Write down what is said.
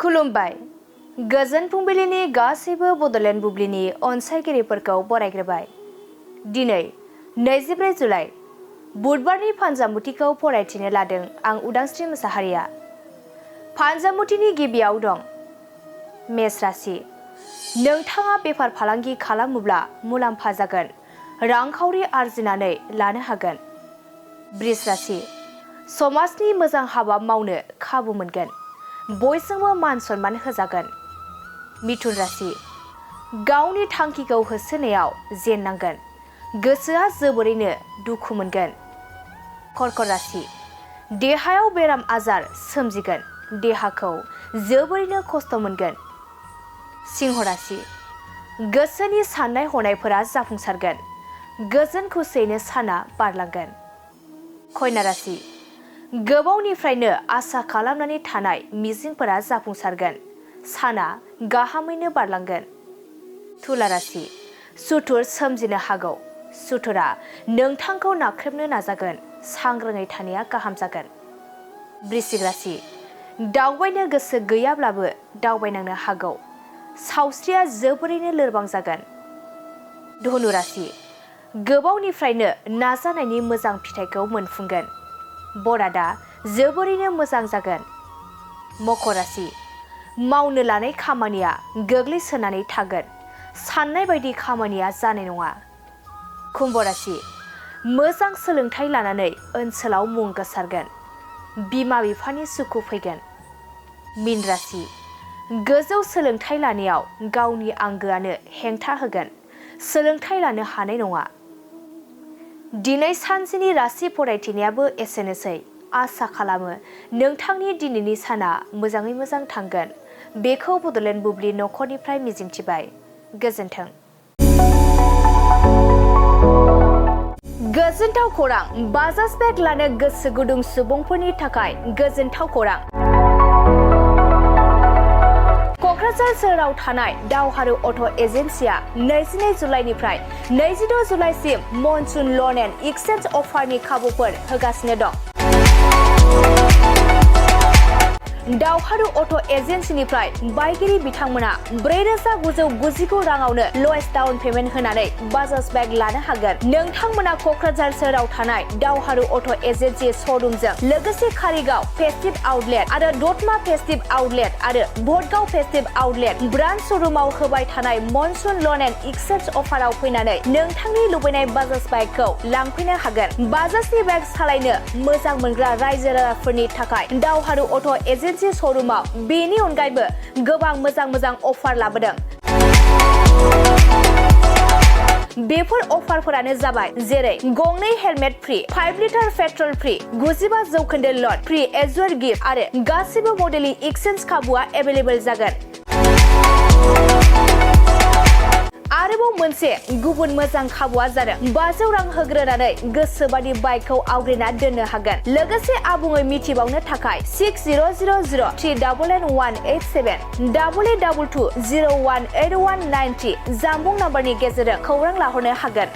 खुलुमबाय गोजोन फुंबिलिनि गासैबो बडलेण्ड बुब्लिनि अनसायगिरिफोरखौ बरायग्रोबाय। दिनै 24 जुलाइ बुधबारनि फानजामुथिखौ फरायथिनो लादों आं उदांस्रि मोसाहारिया। फानजामुथिनि गिबियाव दं मेष राशि। नोंथाङा बेफार फालांगि खालामोब्ला मुलाम्फा जागोन, रांखावरि आरजिनानै लानो हागोन। बृष राशि। समाजनि मोजां हाबा मावनो खाबु मोनगोन, बयजोंबो मान सन्मान होजागोन। मिथुन राशि। गावनि थांखिखौ होसोनायाव जेननांगोन, गोसोआ जोबोरैनो दुखु मोनगोन। कर्कट राशि। देहायाव बेराम आजार सोमजिगोन, देहाखौ जोबोरैनो खस्थ' मोनगोन। सिंह राशि। गोसोनि साननाय हनायफोरा जाफुंसारगोन, गोजोन खुसियैनो साना बारलांगोन। कन्या राशि। गोबावनिफ्रायनो आसा खालामनानै थानाय मिजिंफोरा जाफुंसारगोन, साना गाहामैनो बारलांगोन। तुला राशि। सुथुर सोमजिनो हागौ, सुथुरा नोंथांखौ नाख्रेबनो नाजागोन, सांग्राङै थानाया गाहाम जागोन। वृश्चिक राशि। दावबायनो गोसो गैयाब्लाबो दावबायनांनो हागौ, सावस्रिया जोबोरैनो लोरबां जागोन। धनु राशि। गोबावनिफ्रायनो नाजानायनि मोजां फिथाइखौ मोनफुंगोन, बरादा जोबोरैनो मोजां जागोन। मकर राशि। मावनो लानाय खामानिया गोग्लैसोनानै थागोन, साननाय बायदि खामानिया जानाय नङा। कुम्भ राशि। मोजां सोलोंथाइ लानानै ओनसोलाव मुं गोसारगोन, बिमा बिफानि सुखु फैगोन। मीन राशि। गोजौ सोलोंथाइ लानायाव गावनि आंगोआनो हेंथा होगोन, सोलोंथाइ लानो हानाय नङा। दिनै सानसेनि राशि फरायथिनायाबो एसेनोसै। आसा खालामो नोंथांनि दिनैनि साना मोजाङै मोजां थांगोन, बेखौ बडलेण्ड बुब्लि नखरनिफ्राय मिजिंथिबाय। गोजोन्थों। गोजोनथाव खौरां। बाजाज बेग लानो गोसो गुदुं सुबुंफोरनि थाखाय गोजोनथाव खौरां। क'क्राझार सोहोराव थानाय दावहारु अट' एजेन्सिया 22 जुलाइनिफ्राय 26 जुलाइसिम मनसुन लन एन्ड एक्सचेन्ज अफारनि खाबुफोर होगासिनो दं। दावहारु अट' एजेन्सिनिफ्राय बायगिरि बिथांमोना 4,999 राङावनो लवेस्ट डाउन पेमेन्ट होनानै बाजाज बेग लानो हागोन। नोंथांमोना क'क्राझार सोहोराव थानाय दावहारु अट' एजेन्सि श'रुमजों लोगोसे कारिगाव फेस्टिभ आउटलेट आरो दतमा फेस्टिभ आउटलेट आरो भटगाव फेस्टिभ आउटलेट ब्रान्च श'रुमाव होबाय थानाय मनसुन लन एन्ड एक्सचेन्ज अफाराव फैनानै नोंथांनि लुबैनाय बाजाज बाइकखौ लांफैनो हागोन। बाजाजनि बाइक सालायनो मोजां मोनग्रा रायजो राजाफोरनि थाखाय दावहारु अट' एजेन्सि श'रुमाव बेनि अनगायैबो गोबां मोजां अफार लाबोदों। बेफोर अफारफोरानो जाबाय जेरै गंनै helmet free, 5 litre petrol free, 95% लड फ्रि एजुअर गिफ्ट आरो गासिबो मडेलनि एक्सचेन्ज खाबुआ एभेलेबल जागोन। आरोबाव मोनसे गुबुन मोजां खाबुआ जादों 500 रां होग्रोनानै गोसोबादि बाइकखौ आवग्रिना दोननो हागोन। लोगोसे आबुङै मिथिबावनो थाखाय 6003881187 8822018193 जानबुं नाम्बारनि गेजेरजों खौरां लाहरनो हागोन।